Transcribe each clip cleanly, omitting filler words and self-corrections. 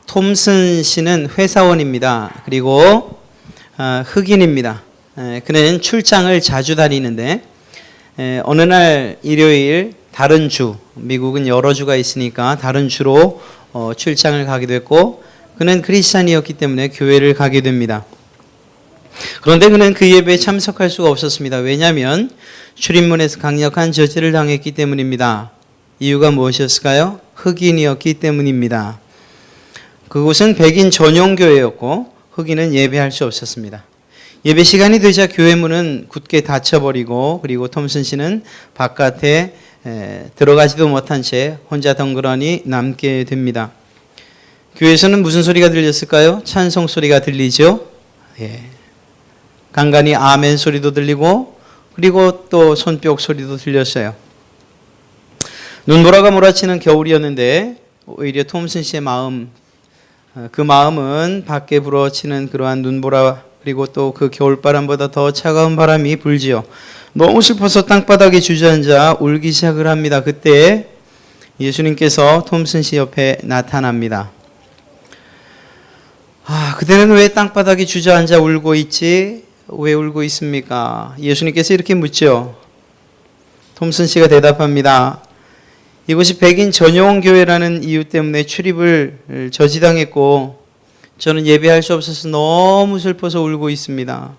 톰슨 씨는 회사원입니다. 그리고 흑인입니다. 그는 출장을 자주 다니는데 어느 날 일요일 다른 주, 미국은 여러 주가 있으니까 다른 주로 출장을 가게 됐고, 그는 크리스찬이었기 때문에 교회를 가게 됩니다. 그런데 그는 그 예배에 참석할 수가 없었습니다. 왜냐하면 출입문에서 강력한 저지를 당했기 때문입니다. 이유가 무엇이었을까요? 흑인이었기 때문입니다. 그곳은 백인 전용 교회였고 흑인은 예배할 수 없었습니다. 예배 시간이 되자 교회 문은 굳게 닫혀버리고, 그리고 톰슨 씨는 바깥에 들어가지도 못한 채 혼자 덩그러니 남게 됩니다. 교회에서는 무슨 소리가 들렸을까요? 찬송 소리가 들리죠. 간간히 아멘 소리도 들리고, 그리고 또 손뼉 소리도 들렸어요. 눈보라가 몰아치는 겨울이었는데 오히려 톰슨 씨의 그 마음은 밖에 불어치는 그러한 눈보라, 그리고 또 그 겨울바람보다 더 차가운 바람이 불지요. 너무 슬퍼서 땅바닥에 주저앉아 울기 시작을 합니다. 그때 예수님께서 톰슨 씨 옆에 나타납니다. 그대는 왜 땅바닥에 주저앉아 울고 있지? 왜 울고 있습니까? 예수님께서 이렇게 묻죠. 톰슨 씨가 대답합니다. 이곳이 백인 전용 교회라는 이유 때문에 출입을 저지당했고 저는 예배할 수 없어서 너무 슬퍼서 울고 있습니다.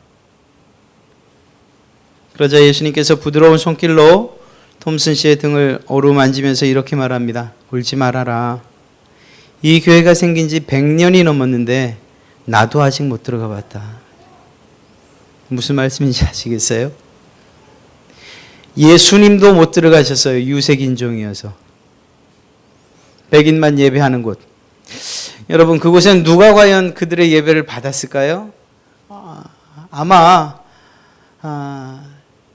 그러자 예수님께서 부드러운 손길로 톰슨 씨의 등을 어루만지면서 이렇게 말합니다. 울지 말아라. 이 교회가 생긴 지 100년이 넘었는데 나도 아직 못 들어가 봤다. 무슨 말씀인지 아시겠어요? 예수님도 못 들어가셨어요. 유색인종이어서. 백인만 예배하는 곳. 여러분, 그곳엔 누가 과연 그들의 예배를 받았을까요? 아마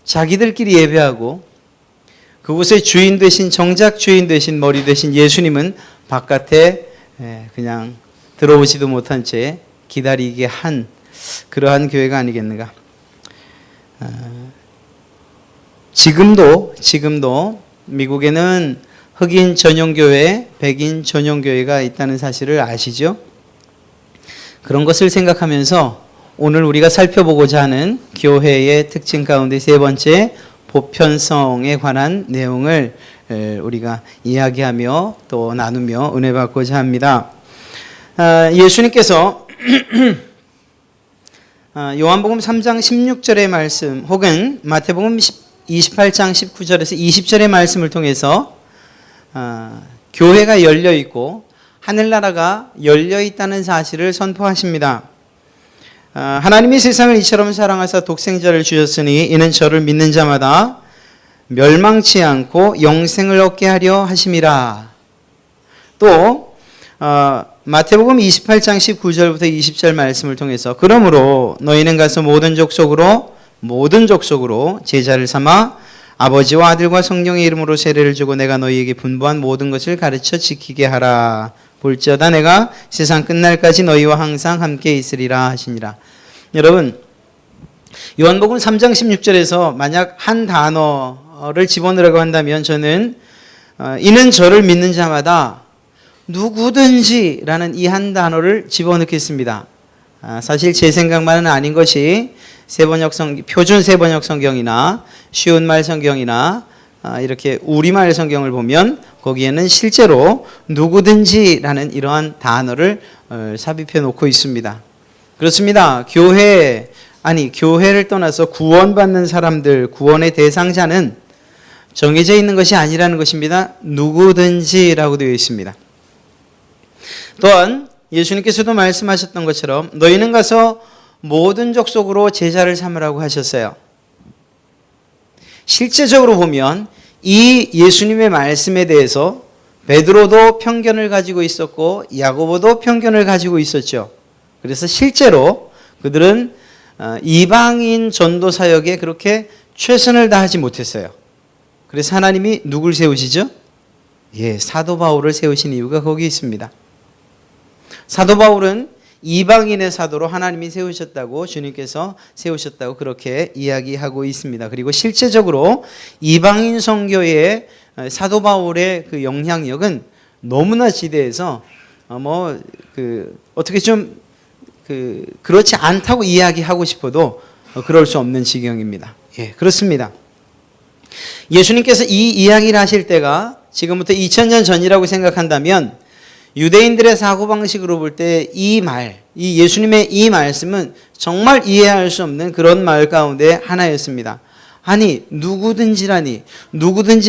자기들끼리 예배하고 그곳의 주인 되신, 정작 주인 되신, 머리 되신 예수님은 바깥에 그냥 들어오지도 못한 채 기다리게 한 그러한 교회가 아니겠는가. 지금도 미국에는 흑인 전용교회, 백인 전용교회가 있다는 사실을 아시죠? 그런 것을 생각하면서 오늘 우리가 살펴보고자 하는 교회의 특징 가운데 세 번째, 보편성에 관한 내용을 우리가 이야기하며 또 나누며 은혜 받고자 합니다. 예수님께서 요한복음 3장 16절의 말씀 혹은 마태복음 28장 19절에서 20절의 말씀을 통해서 교회가 열려 있고 하늘나라가 열려 있다는 사실을 선포하십니다. 하나님이 세상을 이처럼 사랑하사 독생자를 주셨으니 이는 저를 믿는 자마다 멸망치 않고 영생을 얻게 하려 하심이라. 또 마태복음 28장 19절부터 20절 말씀을 통해서 그러므로 너희는 가서 모든 족속으로 제자를 삼아 아버지와 아들과 성령의 이름으로 세례를 주고 내가 너희에게 분부한 모든 것을 가르쳐 지키게 하라. 볼지어다 내가 세상 끝날까지 너희와 항상 함께 있으리라 하시니라. 여러분, 요한복음 3장 16절에서 만약 한 단어를 집어넣으라고 한다면 저는 이는 저를 믿는 자마다 누구든지 라는 이 한 단어를 집어넣겠습니다. 사실 제 생각만은 아닌 것이 표준 세번역 성경이나 쉬운말 성경이나 이렇게 우리말 성경을 보면 거기에는 실제로 누구든지라는 이러한 단어를 삽입해 놓고 있습니다. 그렇습니다. 교회를 떠나서 구원받는 사람들, 구원의 대상자는 정해져 있는 것이 아니라는 것입니다. 누구든지라고 되어 있습니다. 또한 예수님께서도 말씀하셨던 것처럼 너희는 가서 모든 족속으로 제자를 삼으라고 하셨어요. 실제적으로 보면 이 예수님의 말씀에 대해서 베드로도 편견을 가지고 있었고 야고보도 편견을 가지고 있었죠. 그래서 실제로 그들은 이방인 전도 사역에 그렇게 최선을 다하지 못했어요. 그래서 하나님이 누굴 세우시죠? 사도 바울을 세우신 이유가 거기 있습니다. 사도 바울은 이방인의 사도로 하나님이 세우셨다고, 주님께서 세우셨다고 그렇게 이야기하고 있습니다. 그리고 실제적으로 이방인 선교의 사도 바울의 그 영향력은 너무나 지대해서 어떻게 좀 그렇지 않다고 이야기하고 싶어도 그럴 수 없는 지경입니다. 예, 그렇습니다. 예수님께서 이 이야기를 하실 때가 지금부터 2000년 전이라고 생각한다면 유대인들의 사고방식으로 볼 때 이 예수님의 이 말씀은 정말 이해할 수 없는 그런 말 가운데 하나였습니다. 아니, 누구든지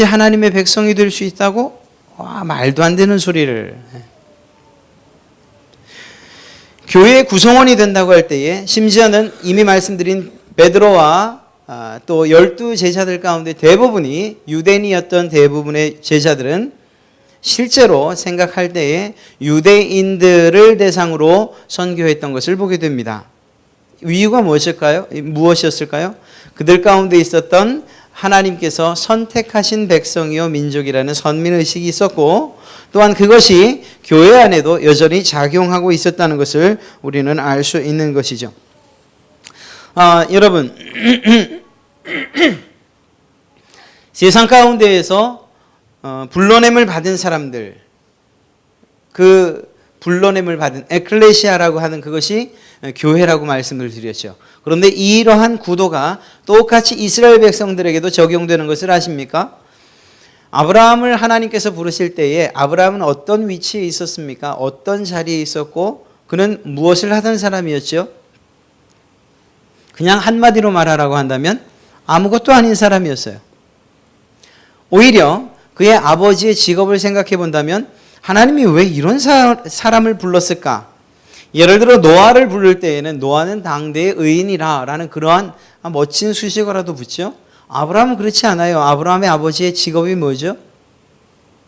하나님의 백성이 될 수 있다고? 와, 말도 안 되는 소리를. 교회의 구성원이 된다고 할 때에 심지어는 이미 말씀드린 베드로와 또 12 제자들 가운데 대부분이 유대인이었던 대부분의 제자들은 실제로 생각할 때에 유대인들을 대상으로 선교했던 것을 보게 됩니다. 이유가 무엇이었을까요? 그들 가운데 있었던 하나님께서 선택하신 백성이요 민족이라는 선민의식이 있었고 또한 그것이 교회 안에도 여전히 작용하고 있었다는 것을 우리는 알 수 있는 것이죠. 여러분 세상 가운데에서 불러냄을 받은 사람들, 그 불러냄을 받은 에클레시아라고 하는 그것이 교회라고 말씀을 드렸죠. 그런데 이러한 구도가 똑같이 이스라엘 백성들에게도 적용되는 것을 아십니까? 아브라함을 하나님께서 부르실 때에 아브라함은 어떤 위치에 있었습니까? 어떤 자리에 있었고 그는 무엇을 하던 사람이었죠? 그냥 한마디로 말하라고 한다면 아무것도 아닌 사람이었어요. 오히려 그의 아버지의 직업을 생각해 본다면 하나님이 왜 이런 사람을 불렀을까? 예를 들어 노아를 부를 때에는 노아는 당대의 의인이라 라는 그러한 멋진 수식어라도 붙죠. 아브라함은 그렇지 않아요. 아브라함의 아버지의 직업이 뭐죠?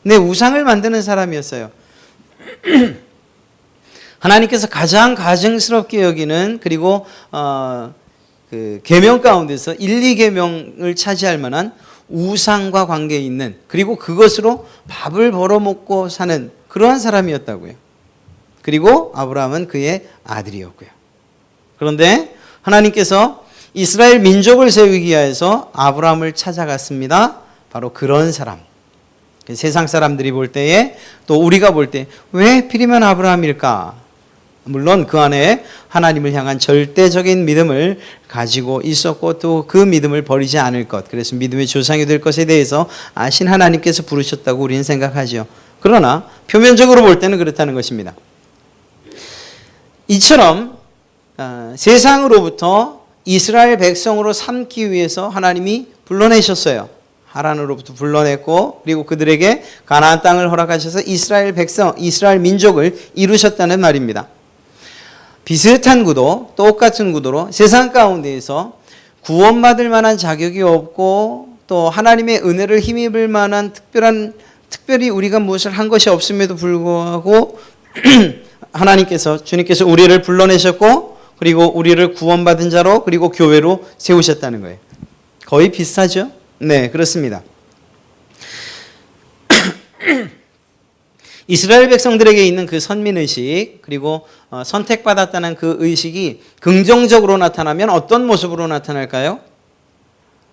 네, 우상을 만드는 사람이었어요. 하나님께서 가장 가증스럽게 여기는 그리고 그 계명 가운데서 1, 2계명을 차지할 만한 우상과 관계 있는 그리고 그것으로 밥을 벌어먹고 사는 그러한 사람이었다고요. 그리고 아브라함은 그의 아들이었고요. 그런데 하나님께서 이스라엘 민족을 세우기 위해서 아브라함을 찾아갔습니다. 바로 그런 사람. 세상 사람들이 볼 때에 또 우리가 볼 때 왜 하필이면 아브라함일까? 물론 그 안에 하나님을 향한 절대적인 믿음을 가지고 있었고 또 그 믿음을 버리지 않을 것, 그래서 믿음의 조상이 될 것에 대해서 아신 하나님께서 부르셨다고 우리는 생각하죠. 그러나 표면적으로 볼 때는 그렇다는 것입니다. 이처럼 세상으로부터 이스라엘 백성으로 삼기 위해서 하나님이 불러내셨어요. 하란으로부터 불러냈고 그리고 그들에게 가나안 땅을 허락하셔서 이스라엘 백성, 이스라엘 민족을 이루셨다는 말입니다. 비슷한 구도, 똑같은 구도로 세상 가운데에서 구원받을 만한 자격이 없고 또 하나님의 은혜를 힘입을 만한 특별히 우리가 무엇을 한 것이 없음에도 불구하고 주님께서 우리를 불러내셨고 그리고 우리를 구원받은 자로 그리고 교회로 세우셨다는 거예요. 거의 비슷하죠? 네, 그렇습니다. 이스라엘 백성들에게 있는 그 선민의식 그리고 선택받았다는 그 의식이 긍정적으로 나타나면 어떤 모습으로 나타날까요?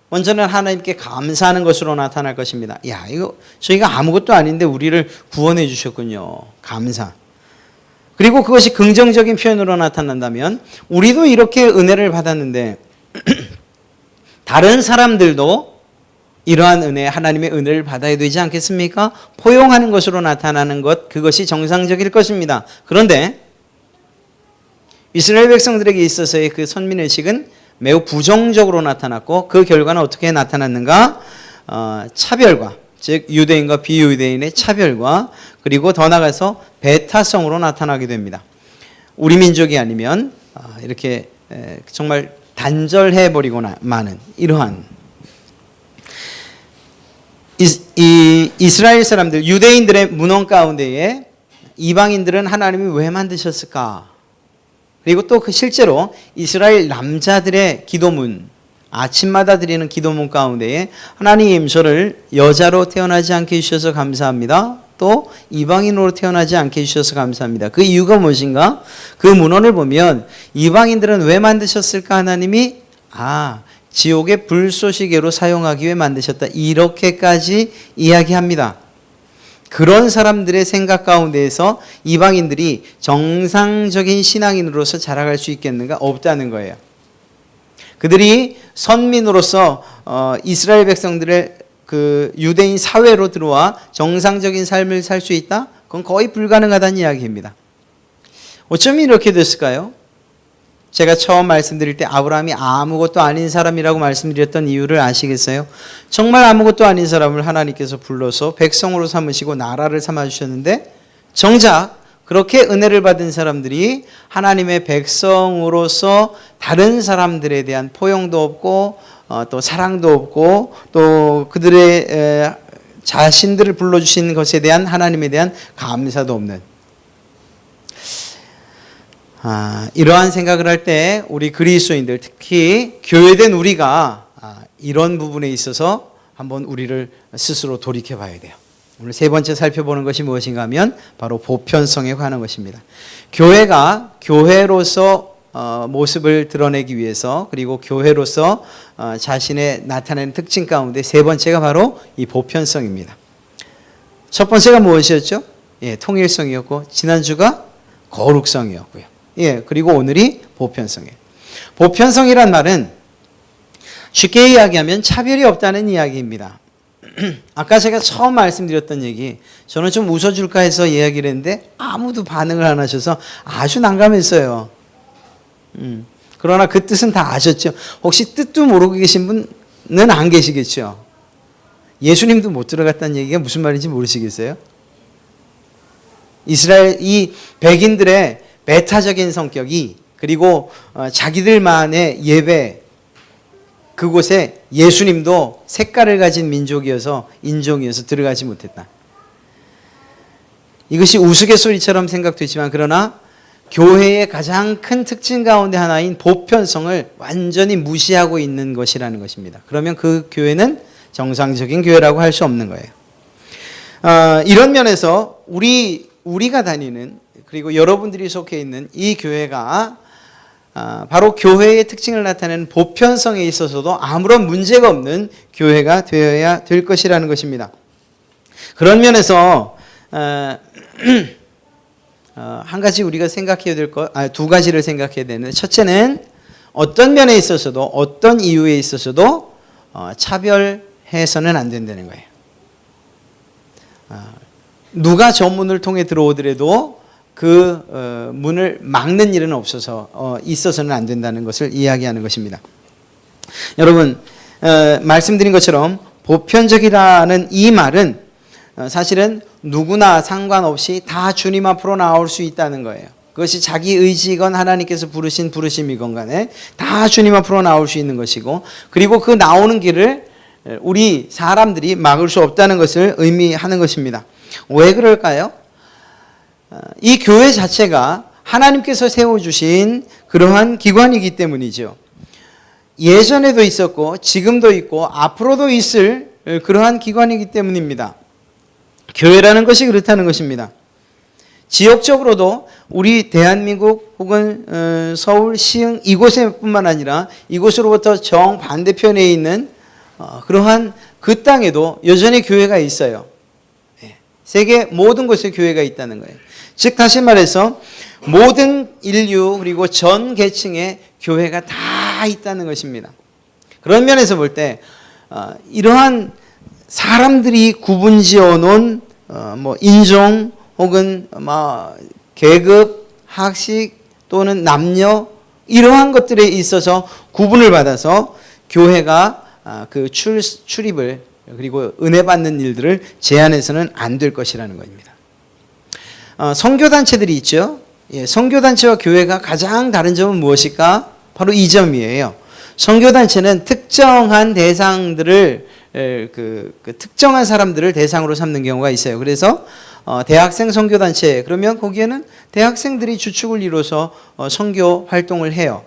먼저는 하나님께 감사하는 것으로 나타날 것입니다. 야, 이거 저희가 아무것도 아닌데 우리를 구원해 주셨군요. 감사. 그리고 그것이 긍정적인 표현으로 나타난다면 우리도 이렇게 은혜를 받았는데 다른 사람들도 이러한 은혜, 하나님의 은혜를 받아야 되지 않겠습니까? 포용하는 것으로 나타나는 것, 그것이 정상적일 것입니다. 그런데 이스라엘 백성들에게 있어서의 그 선민의식은 매우 부정적으로 나타났고 그 결과는 어떻게 나타났는가? 차별과, 즉 유대인과 비유대인의 차별과 그리고 더 나아가서 배타성으로 나타나게 됩니다. 우리 민족이 아니면 이렇게 정말 단절해버리고 마는 이러한 이스라엘 사람들, 유대인들의 문헌 가운데에 이방인들은 하나님이 왜 만드셨을까? 그리고 또 그 실제로 이스라엘 남자들의 기도문, 아침마다 드리는 기도문 가운데에 하나님 저를 여자로 태어나지 않게 해주셔서 감사합니다. 또 이방인으로 태어나지 않게 해주셔서 감사합니다. 그 이유가 무엇인가? 그 문헌을 보면 이방인들은 왜 만드셨을까? 하나님이 지옥의 불쏘시개로 사용하기 위해 만드셨다. 이렇게까지 이야기합니다. 그런 사람들의 생각 가운데에서 이방인들이 정상적인 신앙인으로서 자라갈 수 있겠는가? 없다는 거예요. 그들이 선민으로서 이스라엘 백성들의 그 유대인 사회로 들어와 정상적인 삶을 살 수 있다? 그건 거의 불가능하다는 이야기입니다. 어쩜 이렇게 됐을까요? 제가 처음 말씀드릴 때 아브라함이 아무것도 아닌 사람이라고 말씀드렸던 이유를 아시겠어요? 정말 아무것도 아닌 사람을 하나님께서 불러서 백성으로 삼으시고 나라를 삼아주셨는데 정작 그렇게 은혜를 받은 사람들이 하나님의 백성으로서 다른 사람들에 대한 포용도 없고 또 사랑도 없고 또 그들의 자신들을 불러주신 것에 대한 하나님에 대한 감사도 없는 이러한 생각을 할 때 우리 그리스도인들 특히 교회된 우리가 이런 부분에 있어서 한번 우리를 스스로 돌이켜 봐야 돼요. 오늘 세 번째 살펴보는 것이 무엇인가 하면 바로 보편성에 관한 것입니다. 교회가 교회로서 모습을 드러내기 위해서 그리고 교회로서 자신의 나타내는 특징 가운데 세 번째가 바로 이 보편성입니다. 첫 번째가 무엇이었죠? 통일성이었고 지난주가 거룩성이었고요. 그리고 오늘이 보편성이에요. 보편성이란 말은 쉽게 이야기하면 차별이 없다는 이야기입니다. 아까 제가 처음 말씀드렸던 얘기, 저는 좀 웃어줄까 해서 이야기를 했는데 아무도 반응을 안 하셔서 아주 난감했어요. 그러나 그 뜻은 다 아셨죠? 혹시 뜻도 모르고 계신 분은 안 계시겠죠? 예수님도 못 들어갔다는 얘기가 무슨 말인지 모르시겠어요? 이스라엘 이 백인들의 배타적인 성격이 그리고 자기들만의 예배 그곳에 예수님도 색깔을 가진 민족이어서 인종이어서 들어가지 못했다. 이것이 우스갯소리처럼 생각되지만 그러나 교회의 가장 큰 특징 가운데 하나인 보편성을 완전히 무시하고 있는 것이라는 것입니다. 그러면 그 교회는 정상적인 교회라고 할 수 없는 거예요. 이런 면에서 우리가 다니는 그리고 여러분들이 속해 있는 이 교회가 바로 교회의 특징을 나타내는 보편성에 있어서도 아무런 문제가 없는 교회가 되어야 될 것이라는 것입니다. 그런 면에서 한 가지 우리가 생각해야 될 것, 두 가지를 생각해야 되는데 첫째는 어떤 면에 있어서도 어떤 이유에 있어서도 차별해서는 안 된다는 거예요. 누가 저 문을 통해 들어오더라도 그 문을 막는 일은 있어서는 안 된다는 것을 이야기하는 것입니다. 여러분 말씀드린 것처럼 보편적이라는 이 말은 사실은 누구나 상관없이 다 주님 앞으로 나올 수 있다는 거예요. 그것이 자기 의지건 하나님께서 부르신 부르심이건 간에 다 주님 앞으로 나올 수 있는 것이고 그리고 그 나오는 길을 우리 사람들이 막을 수 없다는 것을 의미하는 것입니다. 왜 그럴까요? 이 교회 자체가 하나님께서 세워주신 그러한 기관이기 때문이죠. 예전에도 있었고 지금도 있고 앞으로도 있을 그러한 기관이기 때문입니다. 교회라는 것이 그렇다는 것입니다. 지역적으로도 우리 대한민국 혹은 서울, 시흥 이곳에뿐만 아니라 이곳으로부터 정반대편에 있는 그러한 그 땅에도 여전히 교회가 있어요. 세계 모든 곳에 교회가 있다는 거예요. 즉 다시 말해서 모든 인류 그리고 전 계층에 교회가 다 있다는 것입니다. 그런 면에서 볼 때 이러한 사람들이 구분지어 놓은 인종 혹은 계급, 학식 또는 남녀 이러한 것들에 있어서 구분을 받아서 교회가 그 출입을 그리고 은혜 받는 일들을 제한해서는 안 될 것이라는 겁니다. 선교단체들이 있죠. 선교단체와 교회가 가장 다른 점은 무엇일까? 바로 이 점이에요. 선교단체는 특정한 대상들을 특정한 사람들을 대상으로 삼는 경우가 있어요. 그래서 대학생 선교단체 그러면 거기에는 대학생들이 주축을 이뤄서 선교 활동을 해요.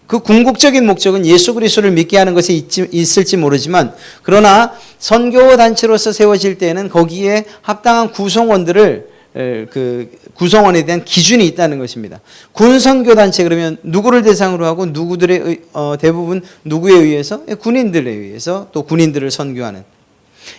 그 궁극적인 목적은 예수 그리스도를 믿게 하는 것이 있을지 모르지만 그러나 선교단체로서 세워질 때는 거기에 합당한 구성원들을 구성원에 대한 기준이 있다는 것입니다. 군선교단체 그러면 누구를 대상으로 하고 누구들의 대부분 누구에 의해서? 군인들에 의해서 또 군인들을 선교하는.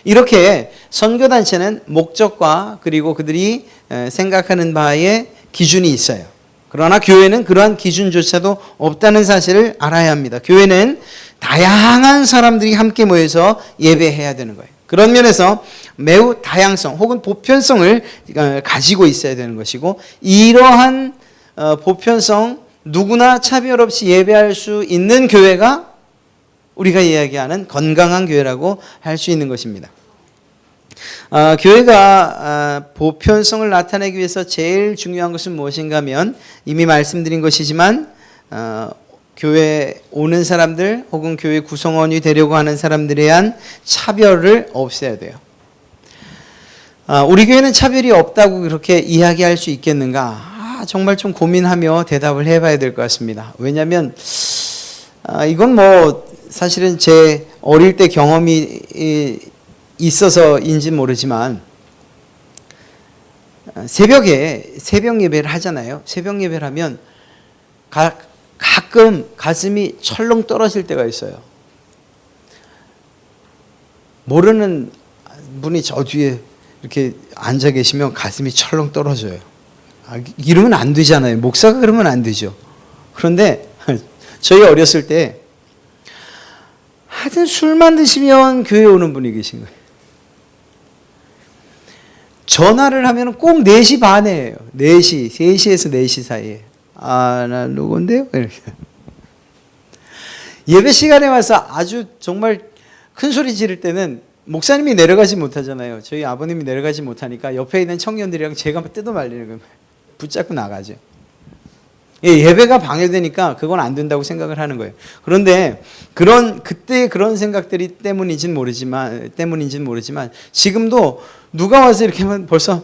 이렇게 선교단체는 목적과 그리고 그들이 생각하는 바에 기준이 있어요. 그러나 교회는 그러한 기준조차도 없다는 사실을 알아야 합니다. 교회는 다양한 사람들이 함께 모여서 예배해야 되는 거예요. 그런 면에서 매우 다양성 혹은 보편성을 가지고 있어야 되는 것이고, 이러한 보편성, 누구나 차별 없이 예배할 수 있는 교회가 우리가 이야기하는 건강한 교회라고 할 수 있는 것입니다. 교회가 보편성을 나타내기 위해서 제일 중요한 것은 무엇인가 하면, 이미 말씀드린 것이지만 교회에 오는 사람들 혹은 교회 구성원이 되려고 하는 사람들에 대한 차별을 없애야 돼요. 우리 교회는 차별이 없다고 그렇게 이야기할 수 있겠는가? 정말 좀 고민하며 대답을 해봐야 될 것 같습니다. 왜냐하면 이건 뭐 사실은 제 어릴 때 경험이 있어서인지 모르지만, 새벽에 새벽 예배를 하잖아요. 새벽 예배를 하면 가끔 가슴이 철렁 떨어질 때가 있어요. 모르는 분이 저 뒤에 이렇게 앉아 계시면 가슴이 철렁 떨어져요. 이러면 안 되잖아요. 목사가 그러면 안 되죠. 그런데 저희 어렸을 때 하여튼 술만 드시면 교회 오는 분이 계신 거예요. 전화를 하면 꼭 4시 반에요. 4시, 3시에서 4시 사이에. 나 누군데요? 이렇게. 예배 시간에 와서 아주 정말 큰 소리 지를 때는 목사님이 내려가지 못하잖아요. 저희 아버님이 내려가지 못하니까 옆에 있는 청년들이랑 제가 뜯어 말리는 거예요. 붙잡고 나가죠. 예배가 방해되니까 그건 안 된다고 생각을 하는 거예요. 그런데 그때 그런 생각들이 때문인지는 모르지만 지금도 누가 와서 이렇게 하면 벌써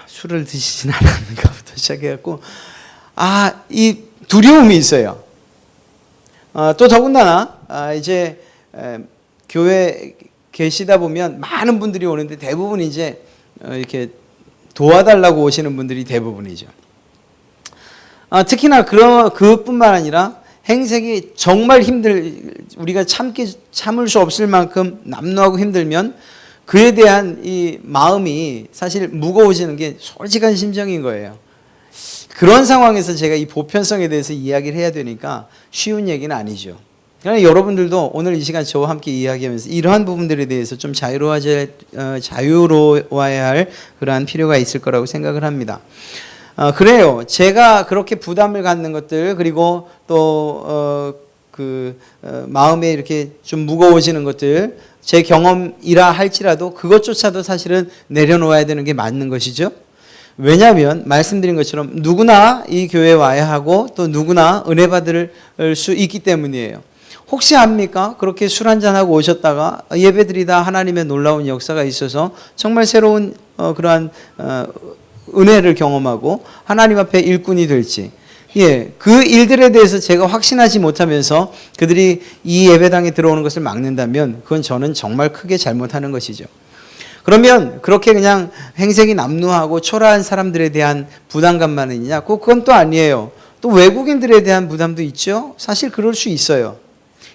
술을 드시진 않았는가부터 시작해갖고 이 두려움이 있어요. 또 더군다나 이제 교회 계시다 보면 많은 분들이 오는데 대부분 이제 이렇게 도와달라고 오시는 분들이 대부분이죠. 특히나 그뿐만 아니라 행색이 정말 우리가 참을 수 없을 만큼 남루하고 힘들면 그에 대한 이 마음이 사실 무거워지는 게 솔직한 심정인 거예요. 그런 상황에서 제가 이 보편성에 대해서 이야기를 해야 되니까 쉬운 얘기는 아니죠. 그러나 여러분들도 오늘 이 시간 저와 함께 이야기하면서 이러한 부분들에 대해서 좀 자유로워야 할 그러한 필요가 있을 거라고 생각을 합니다. 그래요. 제가 그렇게 부담을 갖는 것들, 그리고 또 마음에 이렇게 좀 무거워지는 것들, 제 경험이라 할지라도 그것조차도 사실은 내려놓아야 되는 게 맞는 것이죠. 왜냐하면 말씀드린 것처럼 누구나 이 교회에 와야 하고 또 누구나 은혜 받을 수 있기 때문이에요. 혹시 압니까? 그렇게 술 한잔하고 오셨다가 예배드리다 하나님의 놀라운 역사가 있어서 정말 새로운 그러한 은혜를 경험하고 하나님 앞에 일꾼이 될지, 그 일들에 대해서 제가 확신하지 못하면서 그들이 이 예배당에 들어오는 것을 막는다면 그건 저는 정말 크게 잘못하는 것이죠. 그러면 그렇게 그냥 행색이 남루하고 초라한 사람들에 대한 부담감만 있냐? 그건 또 아니에요. 또 외국인들에 대한 부담도 있죠. 사실 그럴 수 있어요.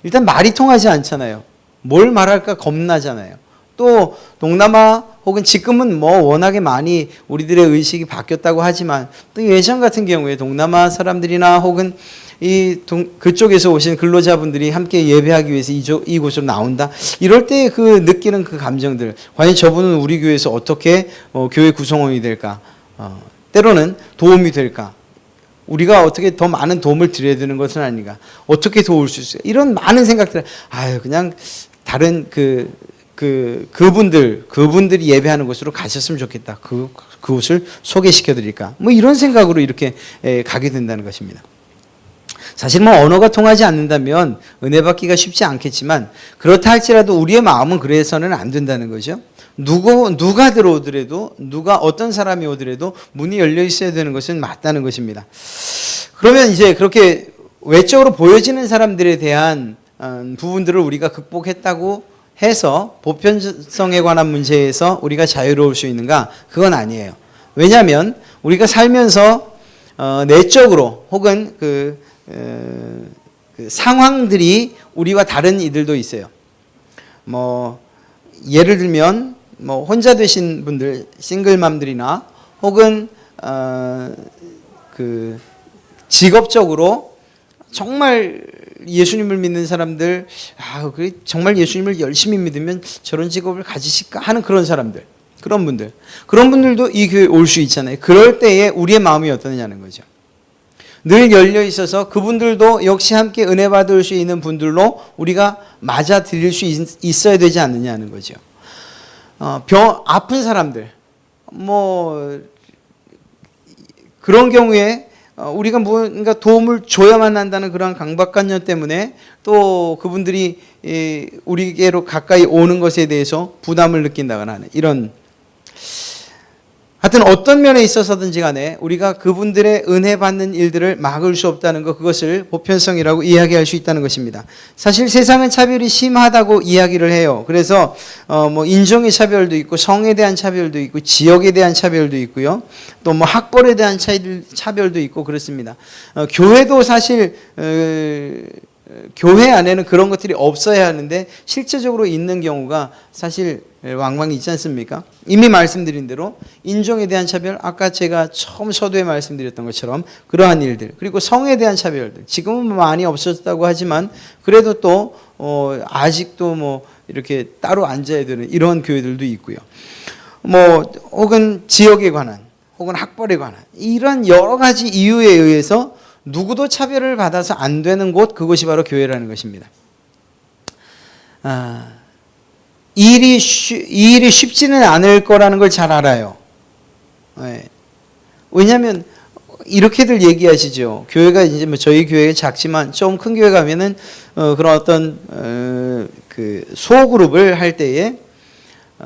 일단 말이 통하지 않잖아요. 뭘 말할까 겁나잖아요. 또 동남아 혹은 지금은 뭐 워낙에 많이 우리들의 의식이 바뀌었다고 하지만 또 예전 같은 경우에 동남아 사람들이나 혹은 그쪽에서 오신 근로자분들이 함께 예배하기 위해서 이곳으로 나온다. 이럴 때 느끼는 그 감정들, 과연 저분은 우리 교회에서 어떻게 교회 구성원이 될까? 때로는 도움이 될까? 우리가 어떻게 더 많은 도움을 드려야 되는 것은 아닌가? 어떻게 도울 수 있을까? 이런 많은 생각들, 그냥 다른 그분들이 예배하는 곳으로 가셨으면 좋겠다. 그곳을 소개시켜 드릴까? 뭐 이런 생각으로 이렇게 가게 된다는 것입니다. 사실 뭐 언어가 통하지 않는다면 은혜 받기가 쉽지 않겠지만, 그렇다 할지라도 우리의 마음은 그래서는 안 된다는 거죠. 누가 들어오더라도, 어떤 사람이 오더라도 문이 열려 있어야 되는 것은 맞다는 것입니다. 그러면 이제 그렇게 외적으로 보여지는 사람들에 대한 부분들을 우리가 극복했다고 해서 보편성에 관한 문제에서 우리가 자유로울 수 있는가? 그건 아니에요. 왜냐하면 우리가 살면서 내적으로 혹은 그 상황들이 우리와 다른 이들도 있어요. 예를 들면 뭐 혼자 되신 분들, 싱글맘들이나 혹은 그 직업적으로 정말 예수님을 믿는 사람들, 그래 정말 예수님을 열심히 믿으면 저런 직업을 가지실까 하는 그런 사람들, 그런 분들도 이 교회에 올 수 있잖아요. 그럴 때에 우리의 마음이 어떠냐는 거죠. 늘 열려 있어서 그분들도 역시 함께 은혜 받을 수 있는 분들로 우리가 맞아 드릴 수 있어야 되지 않느냐는 거죠. 아픈 사람들, 뭐 그런 경우에 우리가 뭔가 도움을 줘야만 한다는 그런 강박관념 때문에 또 그분들이 우리에게로 가까이 오는 것에 대해서 부담을 느낀다거나 하는 이런, 하여튼 어떤 면에 있어서든지 간에 우리가 그분들의 은혜 받는 일들을 막을 수 없다는 것, 그것을 보편성이라고 이야기할 수 있다는 것입니다. 사실 세상은 차별이 심하다고 이야기를 해요. 그래서 뭐 인종의 차별도 있고, 성에 대한 차별도 있고, 지역에 대한 차별도 있고요. 또 뭐 학벌에 대한 차별도 있고 그렇습니다. 교회도 사실 교회 안에는 그런 것들이 없어야 하는데 실제적으로 있는 경우가 사실 왕왕 있지 않습니까? 이미 말씀드린 대로 인종에 대한 차별, 아까 제가 처음 서두에 말씀드렸던 것처럼 그러한 일들, 그리고 성에 대한 차별들, 지금은 많이 없어졌다고 하지만 그래도 또 아직도 뭐 이렇게 따로 앉아야 되는 이런 교회들도 있고요. 뭐 혹은 지역에 관한, 혹은 학벌에 관한 이런 여러 가지 이유에 의해서 누구도 차별을 받아서 안 되는 곳, 그것이 바로 교회라는 것입니다. 이 일이 쉽지는 않을 거라는 걸 잘 알아요. 네. 왜냐하면 이렇게들 얘기하시죠. 교회가 이제 뭐 저희 교회가 작지만 좀 큰 교회 가면은 그런 어떤 그 소그룹을 할 때에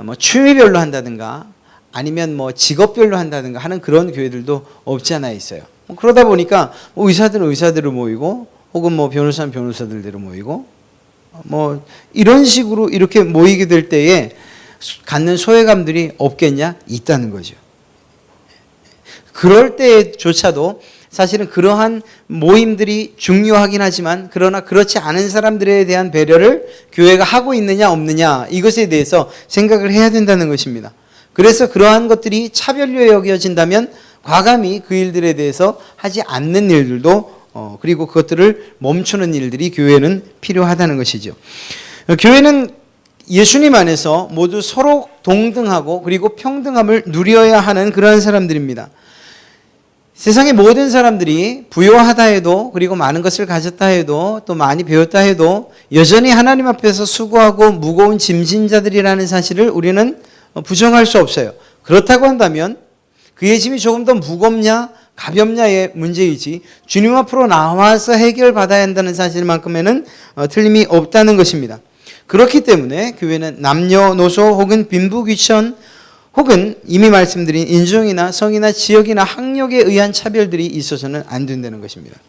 뭐 취미별로 한다든가 아니면 뭐 직업별로 한다든가 하는 그런 교회들도 없지 않아 있어요. 그러다 보니까 의사들은 의사대로 모이고, 혹은 뭐 변호사는 변호사들대로 모이고, 뭐 이런 식으로 이렇게 모이게 될 때에 갖는 소외감들이 없겠냐? 있다는 거죠. 그럴 때조차도 사실은 그러한 모임들이 중요하긴 하지만, 그러나 그렇지 않은 사람들에 대한 배려를 교회가 하고 있느냐 없느냐, 이것에 대해서 생각을 해야 된다는 것입니다. 그래서 그러한 것들이 차별로 여겨진다면 과감히 그 일들에 대해서 하지 않는 일들도 그리고 그것들을 멈추는 일들이 교회는 필요하다는 것이죠. 교회는 예수님 안에서 모두 서로 동등하고 그리고 평등함을 누려야 하는 그러한 사람들입니다. 세상의 모든 사람들이 부유하다 해도, 그리고 많은 것을 가졌다 해도, 또 많이 배웠다 해도 여전히 하나님 앞에서 수고하고 무거운 짐진 자들이라는 사실을 우리는 부정할 수 없어요. 그렇다고 한다면 그의 짐이 조금 더 무겁냐 가볍냐의 문제이지, 주님 앞으로 나와서 해결받아야 한다는 사실만큼에는 틀림이 없다는 것입니다. 그렇기 때문에 교회는 남녀노소 혹은 빈부귀천 혹은 이미 말씀드린 인종이나 성이나 지역이나 학력에 의한 차별들이 있어서는 안 된다는 것입니다.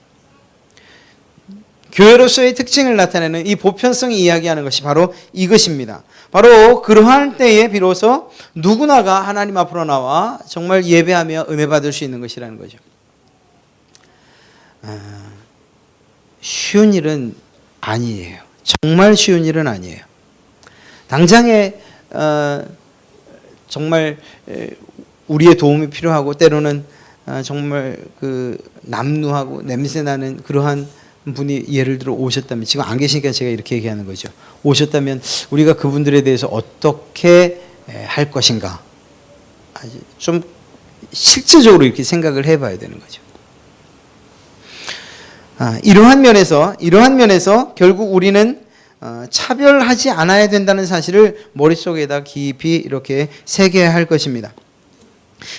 교회로서의 특징을 나타내는 이 보편성이 이야기하는 것이 바로 이것입니다. 바로 그러한 때에 비로소 누구나가 하나님 앞으로 나와 정말 예배하며 은혜 받을 수 있는 것이라는 거죠. 쉬운 일은 아니에요. 정말 쉬운 일은 아니에요. 당장에 정말 우리의 도움이 필요하고, 때로는 정말 그 남루하고 냄새나는 그러한 분이 예를 들어 오셨다면, 지금 안 계시니까 제가 이렇게 얘기하는 거죠. 오셨다면 우리가 그분들에 대해서 어떻게 할 것인가, 좀 실질적으로 이렇게 생각을 해봐야 되는 거죠. 이러한 면에서 결국 우리는 차별하지 않아야 된다는 사실을 머릿속에다 깊이 이렇게 새겨야 할 것입니다.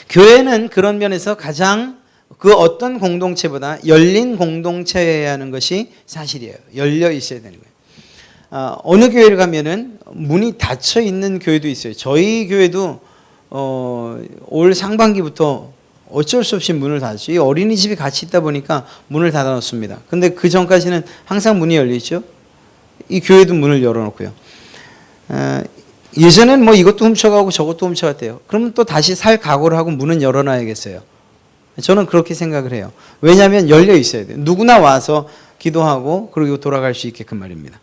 교회는 그런 면에서 가장 그 어떤 공동체보다 열린 공동체여야 하는 것이 사실이에요. 열려 있어야 되는 거예요. 어느 교회를 가면은 문이 닫혀 있는 교회도 있어요. 저희 교회도 올 상반기부터 어쩔 수 없이 문을 닫았죠. 이 어린이집이 같이 있다 보니까 문을 닫아놓습니다. 근데 그 전까지는 항상 문이 열리죠. 이 교회도 문을 열어놓고요. 예전엔 뭐 이것도 훔쳐가고 저것도 훔쳐갔대요. 그러면 또 다시 살 각오를 하고 문은 열어놔야겠어요. 저는 그렇게 생각을 해요. 왜냐하면 열려 있어야 돼요. 누구나 와서 기도하고 그리고 돌아갈 수 있게끔 말입니다.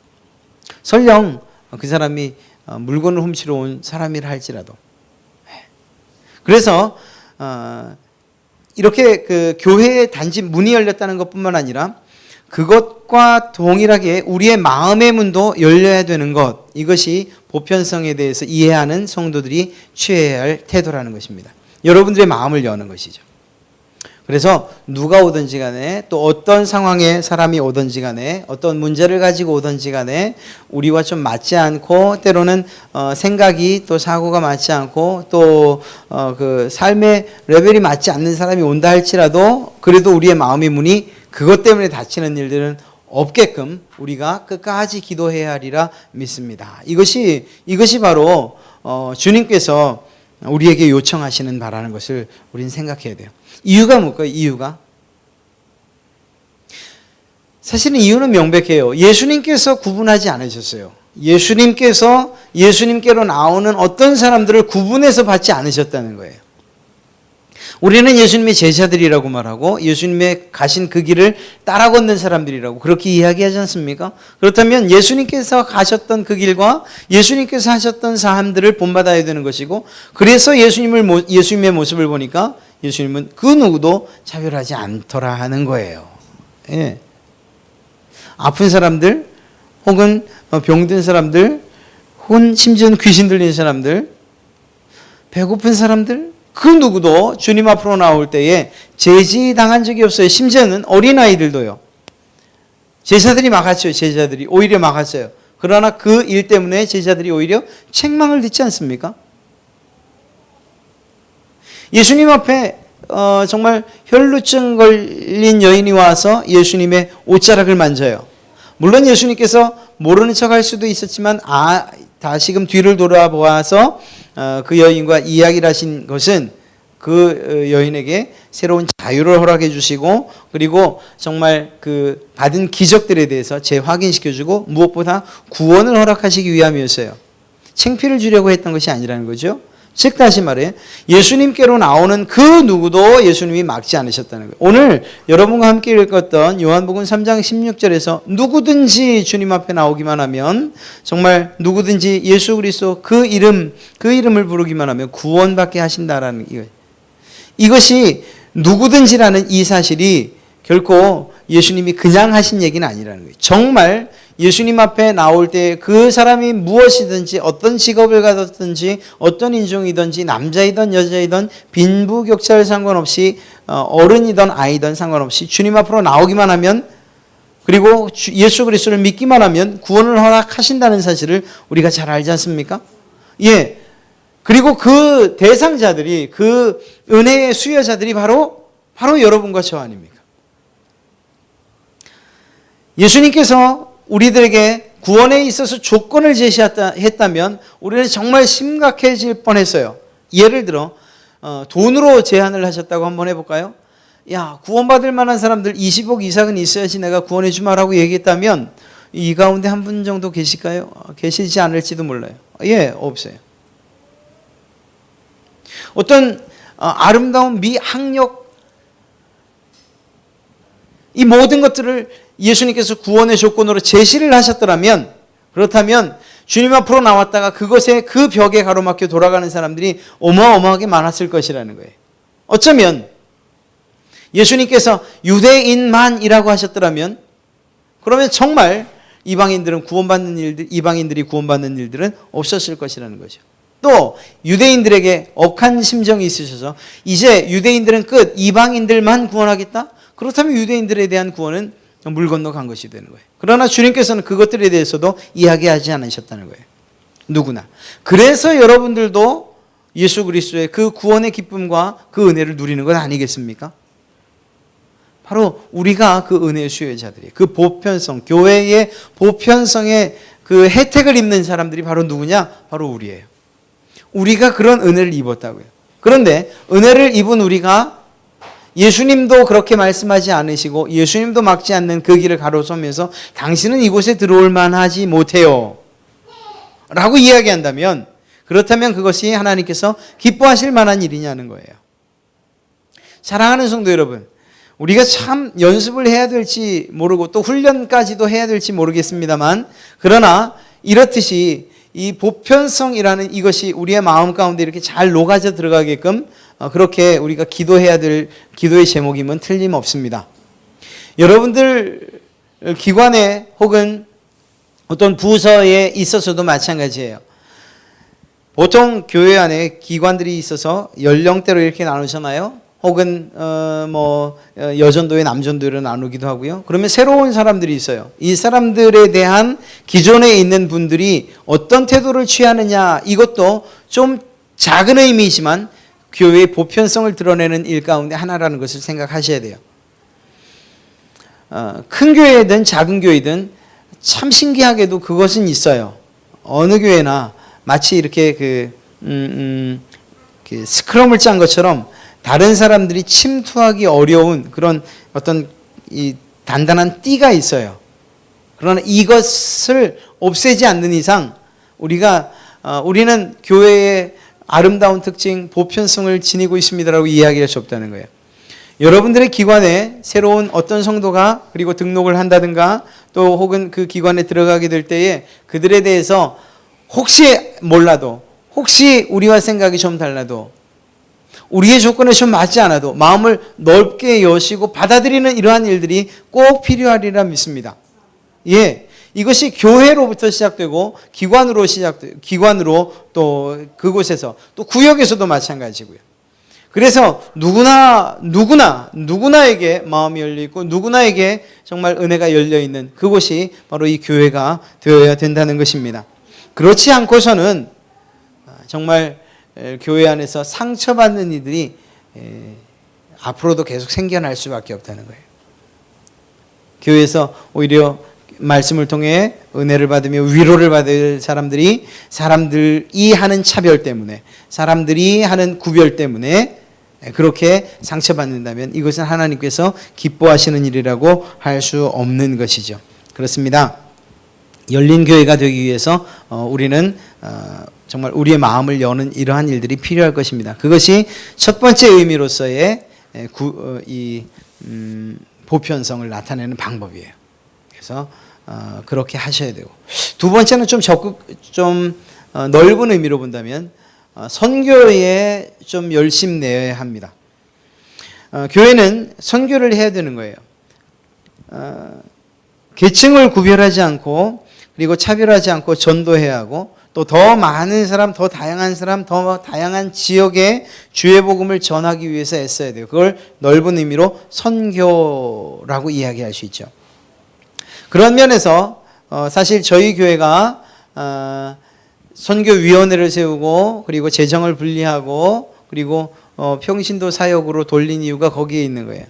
설령 그 사람이 물건을 훔치러 온 사람이라 할지라도. 그래서 이렇게 그 교회의 단지 문이 열렸다는 것뿐만 아니라 그것과 동일하게 우리의 마음의 문도 열려야 되는 것, 이것이 보편성에 대해서 이해하는 성도들이 취해야 할 태도라는 것입니다. 여러분들의 마음을 여는 것이죠. 그래서 누가 오든지 간에, 또 어떤 상황에 사람이 오든지 간에, 어떤 문제를 가지고 오든지 간에 우리와 좀 맞지 않고, 때로는 생각이 또 사고가 맞지 않고, 또 그 삶의 레벨이 맞지 않는 사람이 온다 할지라도 그래도 우리의 마음의 문이 그것 때문에 닫히는 일들은 없게끔 우리가 끝까지 기도해야 하리라 믿습니다. 이것이 바로 주님께서 우리에게 요청하시는 바라는 것을 우리는 생각해야 돼요. 이유가 뭘까요? 이유가? 사실은 이유는 명백해요. 예수님께서 구분하지 않으셨어요. 예수님께로 나오는 어떤 사람들을 구분해서 받지 않으셨다는 거예요. 우리는 예수님의 제자들이라고 말하고 예수님의 가신 그 길을 따라 걷는 사람들이라고 그렇게 이야기하지 않습니까? 그렇다면 예수님께서 가셨던 그 길과 예수님께서 하셨던 사람들을 본받아야 되는 것이고, 그래서 예수님의 모습을 보니까 예수님은 그 누구도 차별하지 않더라 하는 거예요. 예. 아픈 사람들, 혹은 병든 사람들, 혹은 심지어는 귀신 들린 사람들, 배고픈 사람들, 그 누구도 주님 앞으로 나올 때에 제지당한 적이 없어요. 심지어는 어린아이들도요. 제자들이 막았죠. 제자들이 오히려 막았어요. 그러나 그 일 때문에 제자들이 오히려 책망을 듣지 않습니까? 예수님 앞에 정말 혈루증 걸린 여인이 와서 예수님의 옷자락을 만져요. 물론 예수님께서 모르는 척할 수도 있었지만 다시금 뒤를 돌아보아서 그 여인과 이야기를 하신 것은 그 여인에게 새로운 자유를 허락해 주시고, 그리고 정말 그 받은 기적들에 대해서 재확인시켜주고, 무엇보다 구원을 허락하시기 위함이었어요. 창피를 주려고 했던 것이 아니라는 거죠. 즉 다시 말해 예수님께로 나오는 그 누구도 예수님이 막지 않으셨다는 거예요. 오늘 여러분과 함께 읽었던 요한복음 3장 16절에서 누구든지 주님 앞에 나오기만 하면, 정말 누구든지 예수 그리스도 그 이름을 부르기만 하면 구원받게 하신다라는 이것이 누구든지라는 이 사실이 결코 예수님이 그냥 하신 얘기는 아니라는 거예요. 정말 예수님 앞에 나올 때 그 사람이 무엇이든지, 어떤 직업을 가졌든지, 어떤 인종이든지, 남자이든 여자이든, 빈부격차를 상관없이, 어른이든 아이든 상관없이 주님 앞으로 나오기만 하면, 그리고 예수 그리스도를 믿기만 하면 구원을 허락하신다는 사실을 우리가 잘 알지 않습니까? 예. 그리고 그 대상자들이, 그 은혜의 수여자들이 바로 여러분과 저 아닙니까? 예수님께서 우리들에게 구원에 있어서 조건을 제시했다면 우리는 정말 심각해질 뻔했어요. 예를 들어 돈으로 제한을 하셨다고 한번 해볼까요? 야, 구원받을 만한 사람들 20억 이상은 있어야지 내가 구원해 주마라고 얘기했다면 이 가운데 한 분 정도 계실까요? 계시지 않을지도 몰라요. 예, 없어요. 어떤 아름다운 미, 학력, 이 모든 것들을 예수님께서 구원의 조건으로 제시를 하셨더라면, 그렇다면 주님 앞으로 나왔다가 그것에 그 벽에 가로막혀 돌아가는 사람들이 어마어마하게 많았을 것이라는 거예요. 어쩌면 예수님께서 유대인만이라고 하셨더라면, 그러면 정말 이방인들이 구원받는 일들은 없었을 것이라는 거죠. 또 유대인들에게 억한 심정이 있으셔서 이제 유대인들은 끝, 이방인들만 구원하겠다? 그렇다면 유대인들에 대한 구원은 물 건너간 것이 되는 거예요. 그러나 주님께서는 그것들에 대해서도 이야기하지 않으셨다는 거예요. 누구나. 그래서 여러분들도 예수 그리스도의 그 구원의 기쁨과 그 은혜를 누리는 것 아니겠습니까? 바로 우리가 그 은혜의 수요자들이에요. 그 보편성, 교회의 보편성의 그 혜택을 입는 사람들이 바로 누구냐? 바로 우리예요. 우리가 그런 은혜를 입었다고요. 그런데 은혜를 입은 우리가 예수님도 그렇게 말씀하지 않으시고 예수님도 막지 않는 그 길을 가로서면서 당신은 이곳에 들어올 만하지 못해요 라고 이야기한다면, 그렇다면 그것이 하나님께서 기뻐하실 만한 일이냐는 거예요. 사랑하는 성도 여러분, 우리가 참 연습을 해야 될지 모르고 또 훈련까지도 해야 될지 모르겠습니다만, 그러나 이렇듯이 이 보편성이라는 이것이 우리의 마음 가운데 이렇게 잘 녹아져 들어가게끔 그렇게 우리가 기도해야 될 기도의 제목이면 틀림없습니다. 여러분들 기관에 혹은 어떤 부서에 있어서도 마찬가지예요. 보통 교회 안에 기관들이 있어서 연령대로 이렇게 나누잖아요. 혹은 여전도회, 남전도회로 나누기도 하고요. 그러면 새로운 사람들이 있어요. 이 사람들에 대한 기존에 있는 분들이 어떤 태도를 취하느냐, 이것도 좀 작은 의미이지만 교회의 보편성을 드러내는 일 가운데 하나라는 것을 생각하셔야 돼요. 큰 교회든 작은 교회든 참 신기하게도 그것은 있어요. 어느 교회나 마치 이렇게 그 스크럼을 짠 것처럼 다른 사람들이 침투하기 어려운 그런 어떤 이 단단한 띠가 있어요. 그러나 이것을 없애지 않는 이상 우리는 교회의 아름다운 특징, 보편성을 지니고 있습니다라고 이야기할 수 없다는 거예요. 여러분들의 기관에 새로운 어떤 성도가 그리고 등록을 한다든가 또 혹은 그 기관에 들어가게 될 때에 그들에 대해서 혹시 몰라도, 혹시 우리와 생각이 좀 달라도, 우리의 조건에 좀 맞지 않아도 마음을 넓게 여시고 받아들이는 이러한 일들이 꼭 필요하리라 믿습니다. 예, 이것이 교회로부터 시작되고 기관으로 또 그곳에서 또 구역에서도 마찬가지고요. 그래서 누구나에게 마음이 열려 있고 누구나에게 정말 은혜가 열려 있는 그곳이 바로 이 교회가 되어야 된다는 것입니다. 그렇지 않고서는 정말 교회 안에서 상처받는 이들이 앞으로도 계속 생겨날 수밖에 없다는 거예요. 교회에서 오히려 말씀을 통해 은혜를 받으며 위로를 받을 사람들이 하는 차별 때문에, 사람들이 하는 구별 때문에 그렇게 상처받는다면 이것은 하나님께서 기뻐하시는 일이라고 할 수 없는 것이죠. 그렇습니다. 열린 교회가 되기 위해서 우리는 정말 우리의 마음을 여는 이러한 일들이 필요할 것입니다. 그것이 첫 번째 의미로서의 보편성을 나타내는 방법이에요. 그래서 그렇게 하셔야 되고, 두 번째는 좀 넓은 의미로 본다면 선교에 좀 열심 내어야 합니다. 교회는 선교를 해야 되는 거예요. 계층을 구별하지 않고 그리고 차별하지 않고 전도해야 하고 또 더 많은 사람, 더 다양한 사람, 더 다양한 지역에 주의 복음을 전하기 위해서 애써야 돼요. 그걸 넓은 의미로 선교라고 이야기할 수 있죠. 그런 면에서 사실 저희 교회가 선교위원회를 세우고 그리고 재정을 분리하고 그리고 평신도 사역으로 돌린 이유가 거기에 있는 거예요.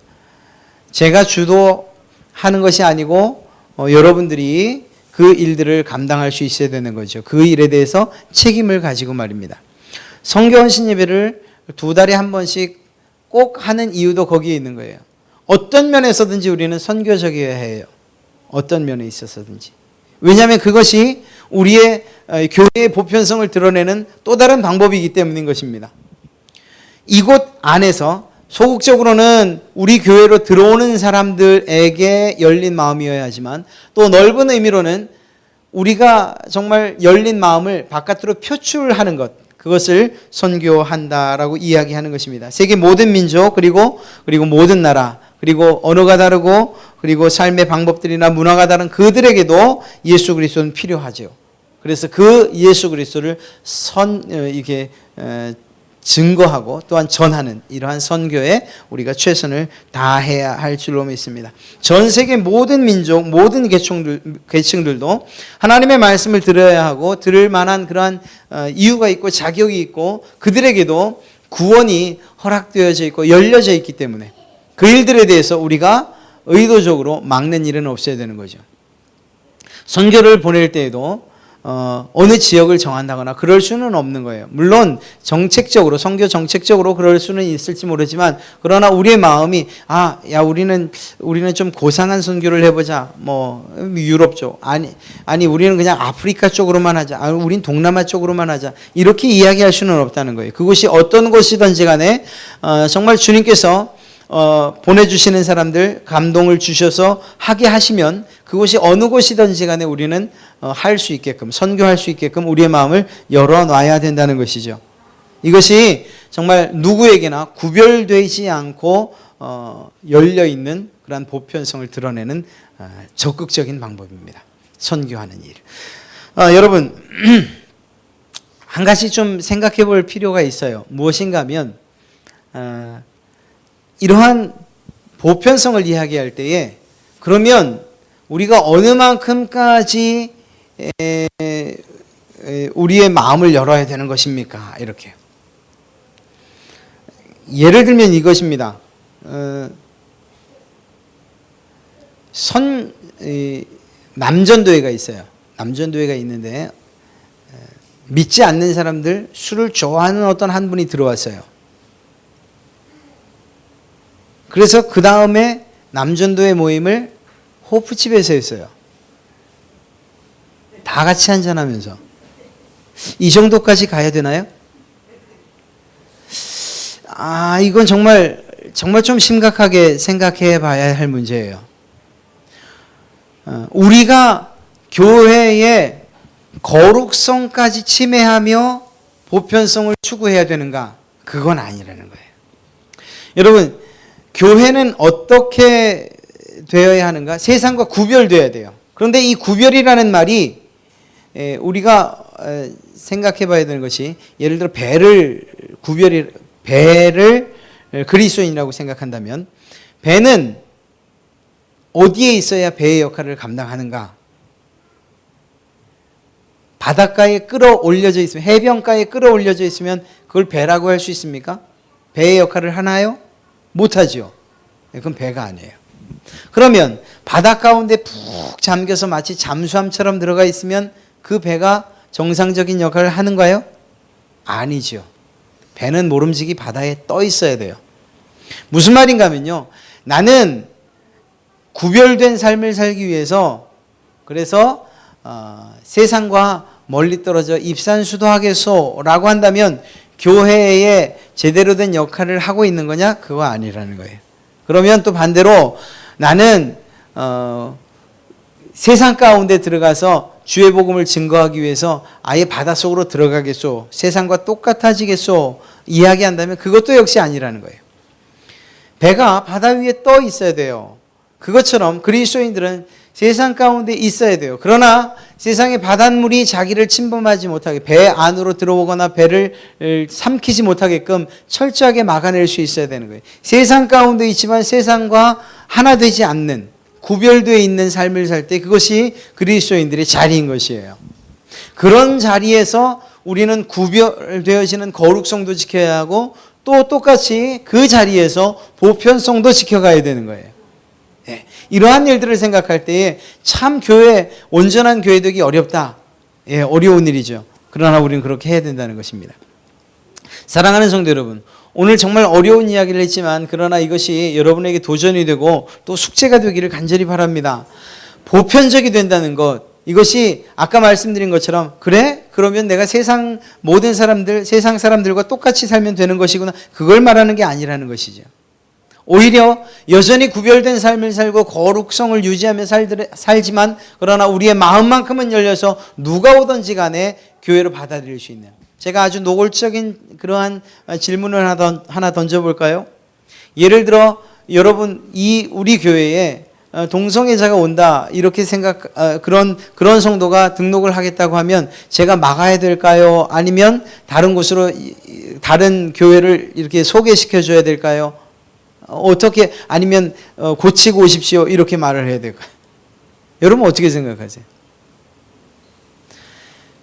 제가 주도하는 것이 아니고 여러분들이 그 일들을 감당할 수 있어야 되는 거죠. 그 일에 대해서 책임을 가지고 말입니다. 선교 헌신 예배를 2달에 한 번씩 꼭 하는 이유도 거기에 있는 거예요. 어떤 면에서든지 우리는 선교적이어야 해요. 어떤 면에 있어서든지. 왜냐하면 그것이 우리의 교회의 보편성을 드러내는 또 다른 방법이기 때문인 것입니다. 이곳 안에서 소극적으로는 우리 교회로 들어오는 사람들에게 열린 마음이어야 하지만 또 넓은 의미로는 우리가 정말 열린 마음을 바깥으로 표출하는 것, 그것을 선교한다라고 이야기하는 것입니다. 세계 모든 민족 그리고 모든 나라 그리고 언어가 다르고 그리고 삶의 방법들이나 문화가 다른 그들에게도 예수 그리스도는 필요하죠. 그래서 그 예수 그리스도를 증거하고 또한 전하는 이러한 선교에 우리가 최선을 다해야 할 줄로 믿습니다. 전 세계 모든 민족, 모든 계층들도 하나님의 말씀을 들어야 하고 들을 만한 그러한 이유가 있고 자격이 있고 그들에게도 구원이 허락되어져 있고 열려져 있기 때문에 그 일들에 대해서 우리가 의도적으로 막는 일은 없어야 되는 거죠. 선교를 보낼 때에도 어느 지역을 정한다거나 그럴 수는 없는 거예요. 물론 정책적으로, 선교 정책적으로 그럴 수는 있을지 모르지만 그러나 우리의 마음이 우리는 좀 고상한 선교를 해보자. 유럽 쪽 아니 우리는 그냥 아프리카 쪽으로만 하자. 우린 동남아 쪽으로만 하자. 이렇게 이야기할 수는 없다는 거예요. 그것이 어떤 곳이든지 간에 정말 주님께서 보내주시는 사람들 감동을 주셔서 하게 하시면 그곳이 어느 곳이든지 간에 우리는 할 수 있게끔 선교할 수 있게끔 우리의 마음을 열어놔야 된다는 것이죠. 이것이 정말 누구에게나 구별되지 않고 열려있는 그러한 보편성을 드러내는 적극적인 방법입니다. 선교하는 일. 여러분 한 가지 좀 생각해 볼 필요가 있어요. 무엇인가 하면 이러한 보편성을 이야기할 때에 그러면 우리가 어느 만큼까지 우리의 마음을 열어야 되는 것입니까? 이렇게. 예를 들면 이것입니다. 남전도회가 있어요. 남전도회가 있는데 믿지 않는 사람들, 술을 좋아하는 어떤 한 분이 들어왔어요. 그래서 그 다음에 남전도회 모임을 호프집에서 했어요. 다 같이 한잔하면서. 이 정도까지 가야 되나요? 이건 정말 좀 심각하게 생각해 봐야 할 문제예요. 우리가 교회의 거룩성까지 침해하며 보편성을 추구해야 되는가? 그건 아니라는 거예요. 여러분, 교회는 어떻게 되어야 하는가? 세상과 구별되어야 돼요. 그런데 이 구별이라는 말이 우리가 생각해 봐야 되는 것이 예를 들어 배를 그리스도인이라고 생각한다면 배는 어디에 있어야 배의 역할을 감당하는가? 바닷가에 끌어올려져 있으면, 해변가에 끌어올려져 있으면 그걸 배라고 할 수 있습니까? 배의 역할을 하나요? 못하죠. 그건 배가 아니에요. 그러면 바다 가운데 푹 잠겨서 마치 잠수함처럼 들어가 있으면 그 배가 정상적인 역할을 하는가요? 아니죠. 배는 모름지기 바다에 떠 있어야 돼요. 무슨 말인가 하면요. 나는 구별된 삶을 살기 위해서 그래서 세상과 멀리 떨어져 입산수도하겠소라고 한다면 교회에 제대로 된 역할을 하고 있는 거냐? 그거 아니라는 거예요. 그러면 또 반대로 나는 세상 가운데 들어가서 주의 복음을 증거하기 위해서 아예 바닷속으로 들어가겠소, 세상과 똑같아지겠소 이야기한다면 그것도 역시 아니라는 거예요. 배가 바다 위에 떠 있어야 돼요. 그것처럼 그리스도인들은 세상 가운데 있어야 돼요. 그러나 세상의 바닷물이 자기를 침범하지 못하게, 배 안으로 들어오거나 배를 삼키지 못하게끔 철저하게 막아낼 수 있어야 되는 거예요. 세상 가운데 있지만 세상과 하나 되지 않는, 구별되어 있는 삶을 살 때 그것이 그리스도인들의 자리인 것이에요. 그런 자리에서 우리는 구별되어지는 거룩성도 지켜야 하고 또 똑같이 그 자리에서 보편성도 지켜가야 되는 거예요. 예, 이러한 일들을 생각할 때에 참 온전한 교회 되기 어렵다. 예, 어려운 일이죠. 그러나 우리는 그렇게 해야 된다는 것입니다. 사랑하는 성도 여러분, 오늘 정말 어려운 이야기를 했지만 그러나 이것이 여러분에게 도전이 되고 또 숙제가 되기를 간절히 바랍니다. 보편적이 된다는 것, 이것이 아까 말씀드린 것처럼 그래? 그러면 내가 세상 사람들과 똑같이 살면 되는 것이구나. 그걸 말하는 게 아니라는 것이죠. 오히려 여전히 구별된 삶을 살고 거룩성을 유지하며 살지만 그러나 우리의 마음만큼은 열려서 누가 오든지 간에 교회로 받아들일 수 있는, 제가 아주 노골적인 그러한 질문을 하나 던져볼까요? 예를 들어 여러분 우리 교회에 동성애자가 온다 이렇게 그런 성도가 등록을 하겠다고 하면 제가 막아야 될까요? 아니면 다른 곳으로 다른 교회를 이렇게 소개시켜 줘야 될까요? 어떻게, 아니면 고치고 오십시오 이렇게 말을 해야 될까요? 여러분 어떻게 생각하세요?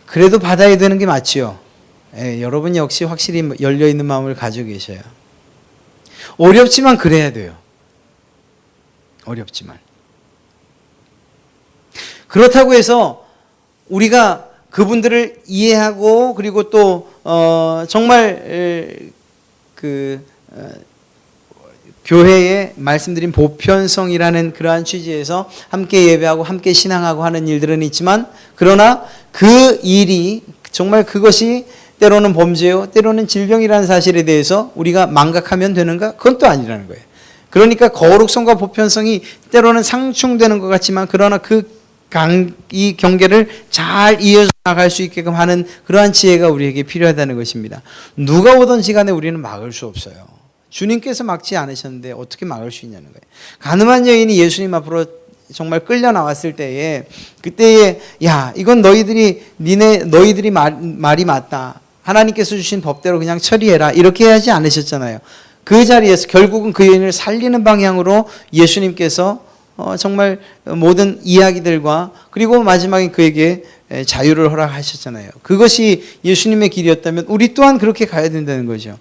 그래도 받아야 되는 게 맞지요. 예, 여러분 역시 확실히 열려있는 마음을 가지고 계셔요. 어렵지만 그래야 돼요. 어렵지만. 그렇다고 해서 우리가 그분들을 이해하고 그리고 또 정말 교회에 말씀드린 보편성이라는 그러한 취지에서 함께 예배하고 함께 신앙하고 하는 일들은 있지만 그러나 그 일이 정말 그것이 때로는 범죄요, 때로는 질병이라는 사실에 대해서 우리가 망각하면 되는가? 그건 또 아니라는 거예요. 그러니까 거룩성과 보편성이 때로는 상충되는 것 같지만 그러나 이 경계를 잘 이어져 나갈 수 있게끔 하는 그러한 지혜가 우리에게 필요하다는 것입니다. 누가 오든지 간에 우리는 막을 수 없어요. 주님께서 막지 않으셨는데 어떻게 막을 수 있냐는 거예요. 가늠한 여인이 예수님 앞으로 정말 끌려 나왔을 때에 그때에 야 이건 너희들이 말이 맞다. 하나님께서 주신 법대로 그냥 처리해라. 이렇게 하지 않으셨잖아요. 그 자리에서 결국은 그 여인을 살리는 방향으로 예수님께서 정말 모든 이야기들과 그리고 마지막에 그에게 자유를 허락하셨잖아요. 그것이 예수님의 길이었다면 우리 또한 그렇게 가야 된다는 거죠.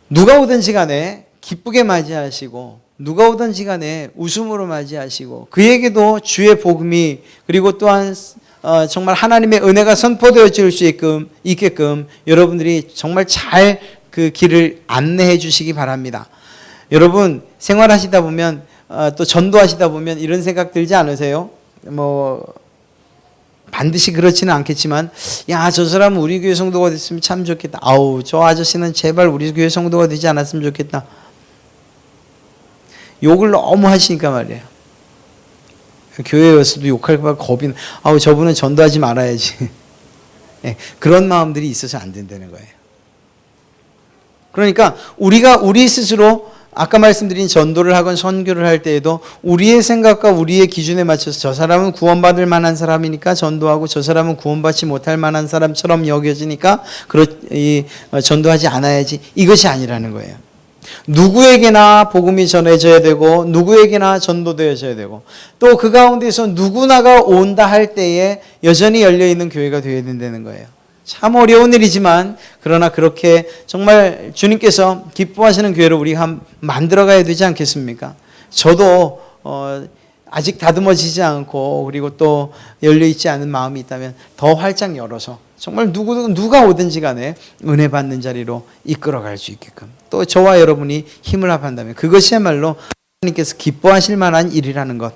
누가 오든지 간에 기쁘게 맞이하시고 누가 오든지 간에 웃음으로 맞이하시고 그에게도 주의 복음이 그리고 또한 정말 하나님의 은혜가 선포되어질 수 있게끔 여러분들이 정말 잘 그 길을 안내해 주시기 바랍니다. 여러분 생활하시다 보면 또 전도하시다 보면 이런 생각 들지 않으세요? 반드시 그렇지는 않겠지만 야, 저 사람은 우리 교회 성도가 됐으면 참 좋겠다. 아우, 저 아저씨는 제발 우리 교회 성도가 되지 않았으면 좋겠다. 욕을 너무 하시니까 말이에요. 교회에서도 욕할까 봐 겁이 아우, 저분은 전도하지 말아야지. 네, 그런 마음들이 있어서 안 된다는 거예요. 그러니까 우리 스스로 아까 말씀드린 전도를 하건 선교를 할 때에도 우리의 생각과 우리의 기준에 맞춰서 저 사람은 구원받을 만한 사람이니까 전도하고 저 사람은 구원받지 못할 만한 사람처럼 여겨지니까 전도하지 않아야지, 이것이 아니라는 거예요. 누구에게나 복음이 전해져야 되고 누구에게나 전도되어져야 되고 또 그 가운데서 누구나가 온다 할 때에 여전히 열려있는 교회가 되어야 된다는 거예요. 참 어려운 일이지만 그러나 그렇게 정말 주님께서 기뻐하시는 교회를 우리가 만들어가야 되지 않겠습니까? 저도 아직 다듬어지지 않고 그리고 또 열려있지 않은 마음이 있다면 더 활짝 열어서 정말 누가 오든지 간에 은혜 받는 자리로 이끌어갈 수 있게끔 또 저와 여러분이 힘을 합한다면 그것이야말로 하나님께서 기뻐하실 만한 일이라는 것,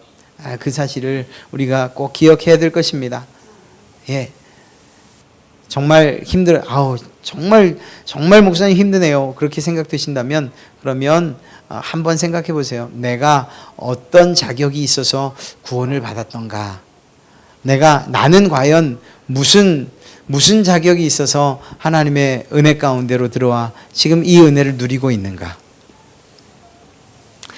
그 사실을 우리가 꼭 기억해야 될 것입니다. 예. 정말 정말 목사님 힘드네요. 그렇게 생각되신다면 그러면 한번 생각해 보세요. 내가 어떤 자격이 있어서 구원을 받았던가? 나는 과연 무슨 자격이 있어서 하나님의 은혜 가운데로 들어와 지금 이 은혜를 누리고 있는가?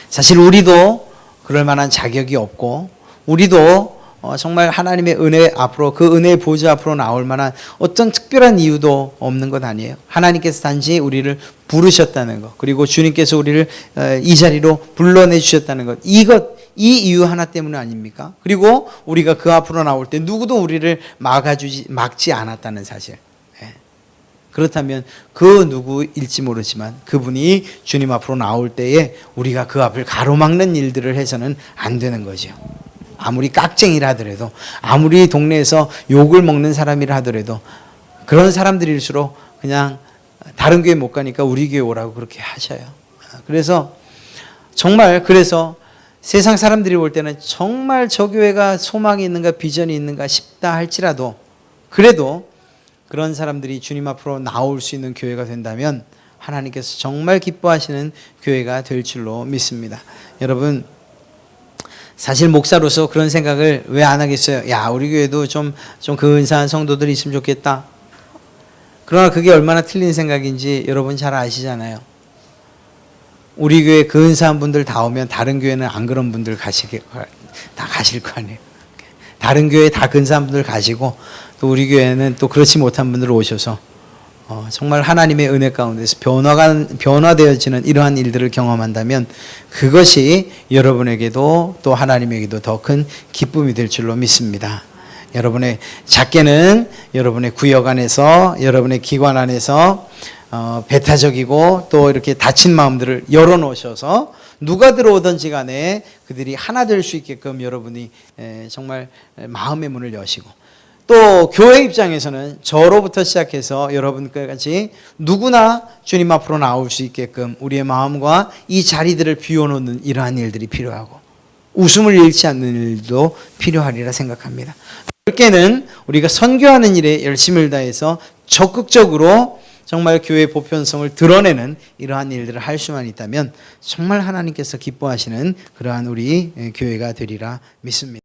사실 우리도 그럴 만한 자격이 없고 우리도 정말 하나님의 은혜 앞으로 그 은혜의 보좌 앞으로 나올 만한 어떤 특별한 이유도 없는 것 아니에요. 하나님께서 단지 우리를 부르셨다는 것 그리고 주님께서 우리를 이 자리로 불러내 주셨다는 것 이 이유 하나 때문 아닙니까? 그리고 우리가 그 앞으로 나올 때 누구도 우리를 막지 않았다는 사실. 그렇다면 그 누구일지 모르지만 그분이 주님 앞으로 나올 때에 우리가 그 앞을 가로막는 일들을 해서는 안 되는 거죠. 아무리 깍쟁이라 하더라도 아무리 동네에서 욕을 먹는 사람이라 하더라도 그런 사람들일수록 그냥 다른 교회 못 가니까 우리 교회 오라고 그렇게 하셔요. 그래서 세상 사람들이 볼 때는 정말 저 교회가 소망이 있는가 비전이 있는가 싶다 할지라도 그래도 그런 사람들이 주님 앞으로 나올 수 있는 교회가 된다면 하나님께서 정말 기뻐하시는 교회가 될 줄로 믿습니다. 여러분 사실 목사로서 그런 생각을 왜 안 하겠어요? 야, 우리 교회도 좀 근사한 성도들이 있으면 좋겠다. 그러나 그게 얼마나 틀린 생각인지 여러분 잘 아시잖아요. 우리 교회 근사한 분들 다 오면 다른 교회는 안 그런 분들 다 가실 거 아니에요. 다른 교회 다 근사한 분들 가시고 또 우리 교회는 또 그렇지 못한 분들 오셔서 정말 하나님의 은혜 가운데서 변화되어지는 이러한 일들을 경험한다면 그것이 여러분에게도 또 하나님에게도 더 큰 기쁨이 될 줄로 믿습니다. 여러분의 작게는 여러분의 구역 안에서 여러분의 기관 안에서 배타적이고 또 이렇게 닫힌 마음들을 열어놓으셔서 누가 들어오든지 간에 그들이 하나 될 수 있게끔 여러분이 정말 마음의 문을 여시고 또 교회 입장에서는 저로부터 시작해서 여러분까지 누구나 주님 앞으로 나올 수 있게끔 우리의 마음과 이 자리들을 비워놓는 이러한 일들이 필요하고 웃음을 잃지 않는 일도 필요하리라 생각합니다. 넓게는 우리가 선교하는 일에 열심을 다해서 적극적으로 정말 교회의 보편성을 드러내는 이러한 일들을 할 수만 있다면 정말 하나님께서 기뻐하시는 그러한 우리 교회가 되리라 믿습니다.